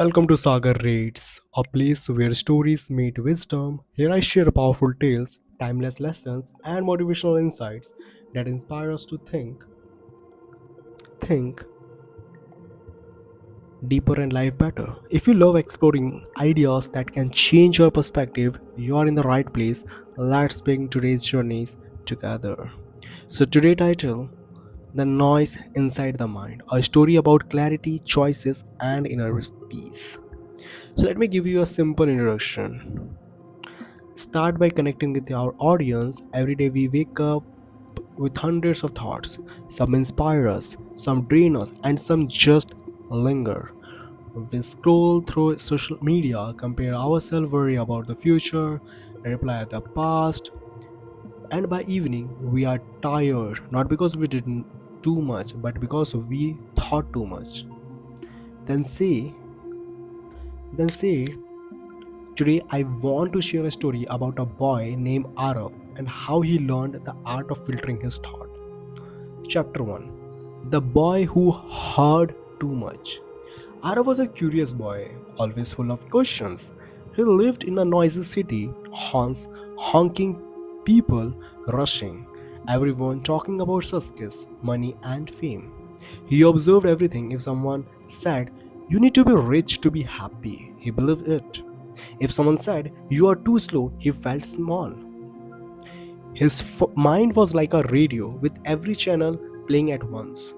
Welcome to Sagar Rates, a place where stories meet wisdom. Here I share powerful tales, timeless lessons, and motivational insights that inspire us to think deeper and life better. If you love exploring ideas that can change your perspective, you are in the right place. Let's begin today's journeys together. So today title The Noise Inside the Mind, a story about clarity, choices, and inner peace. So let me give you a simple introduction. Start by connecting with our audience. Every day we wake up with hundreds of thoughts. Some inspire us, some drain us, and some just linger. We scroll through social media, compare ourselves, worry about the future, reply at the past, and by evening we are tired, not because we didn't too much, but because we thought too much. Then say, then say, Today, I want to share a story about a boy named Aarav and how he learned the art of filtering his thought. Chapter 1. The Boy Who Heard Too Much. Aarav was a curious boy, always full of questions. He lived in a noisy city, horns, honking, people rushing, everyone talking about success, money, and fame. He observed everything. If someone said, "You need to be rich to be happy," he believed it. If someone said, "You are too slow," he felt small. His mind was like a radio with every channel playing at once.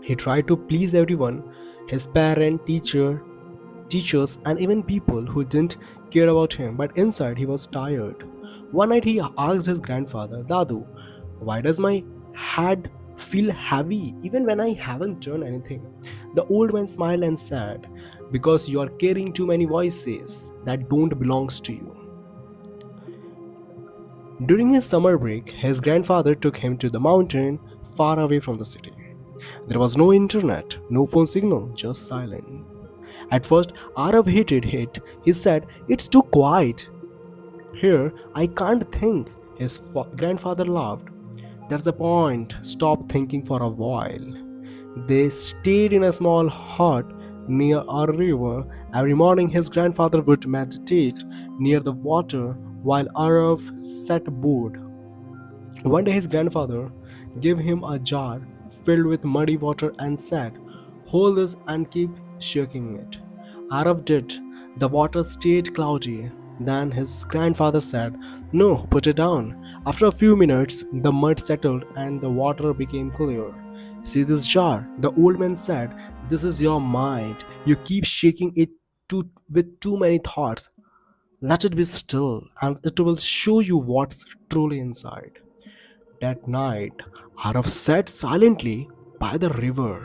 He tried to please everyone, his parent, teachers, and even people who didn't care about him, but inside he was tired. One night he asked his grandfather, "Dadu, why does my head feel heavy even when I haven't done anything?" The old man smiled and said, "Because you are carrying too many voices that don't belong to you." During his summer break, his grandfather took him to the mountain far away from the city. There was no internet, no phone signal, just silence. At first, Arav hated it. He said, "It's too quiet. Here, I can't think." His grandfather laughed. "That's the point. Stop thinking for a while." They stayed in a small hut near a river. Every morning, his grandfather would meditate near the water while Arav sat bored. One day, his grandfather gave him a jar filled with muddy water and said, "Hold this and keep shaking it." Arav did. The water stayed cloudy. Then his grandfather said, "No, put it down." After a few minutes, the mud settled and the water became clear. "See this jar?" The old man said. "This is your mind. You keep shaking it with too many thoughts. Let it be still, and it will show you what's truly inside." That night, Arav sat silently by the river.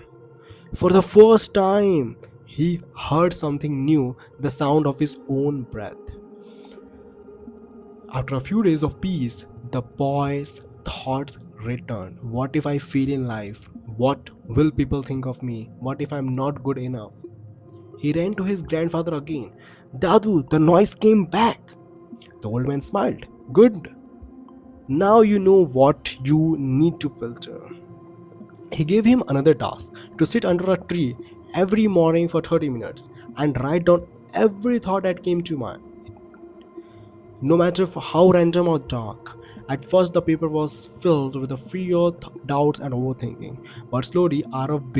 For the first time, he heard something new, the sound of his own breath. After a few days of peace, the boy's thoughts returned. What if I fail in life? What will people think of me? What if I'm not good enough? He ran to his grandfather again. "Dadu, the noise came back." The old man smiled. "Good. Now you know what you need to filter." He gave him another task to sit under a tree every morning for 30 minutes and write down every thought that came to mind, no matter how random or dark. At first, the paper was filled with the fear, doubts, and overthinking, but slowly, Arav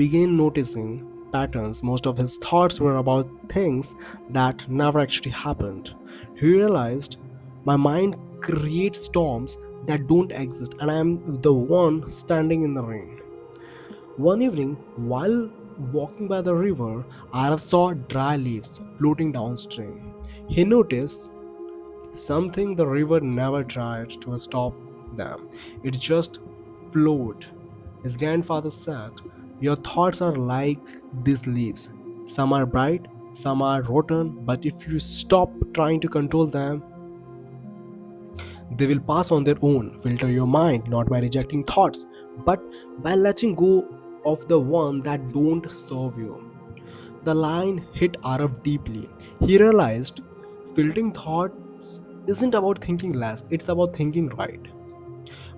began noticing patterns. Most of his thoughts were about things that never actually happened. He realized, "My mind creates storms that don't exist, and I am the one standing in the rain." One evening, while walking by the river, Arav saw dry leaves floating downstream. He noticed something: the river never tried to stop them, it just flowed. His grandfather said, "Your thoughts are like these leaves. Some are bright, some are rotten, but if you stop trying to control them, they will pass on their own." Filter your mind not by rejecting thoughts, but by letting go of the one that don't serve you. The line hit Arav deeply. He realized filtering thoughts isn't about thinking less, it's about thinking right.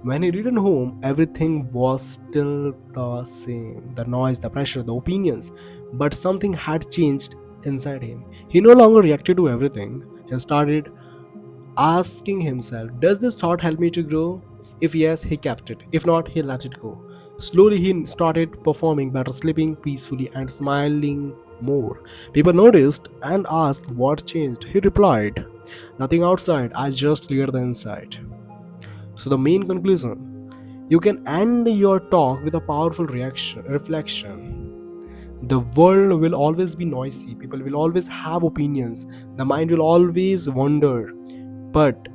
When he returned home, everything was still the same, the noise, the pressure, the opinions. But something had changed inside him. He no longer reacted to everything. He started asking himself, does this thought help me to grow? If yes, he kept it. If not, he let it go. Slowly, he started performing better, sleeping peacefully, and smiling more. People noticed and asked what changed. He replied, nothing outside, I just cleared the inside. So, the main conclusion, you can end your talk with a powerful reflection. The world will always be noisy, people will always have opinions, the mind will always wander. But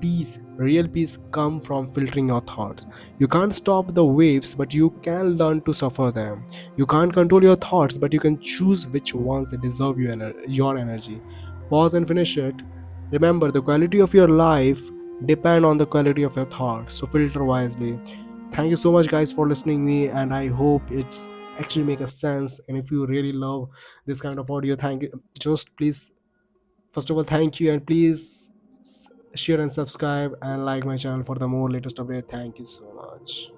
peace, real peace, come from filtering your thoughts. You can't stop the waves, but you can learn to suffer them. You can't control your thoughts, but you can choose which ones deserve your energy. Pause and finish it. Remember, the quality of your life depend on the quality of your thoughts, so filter wisely. Thank you so much guys for listening me, and I hope it's actually make a sense. And if you really love this kind of audio, thank you. Just please, first of all, thank you, and please share and subscribe and like my channel for the more latest update. Thank you so much.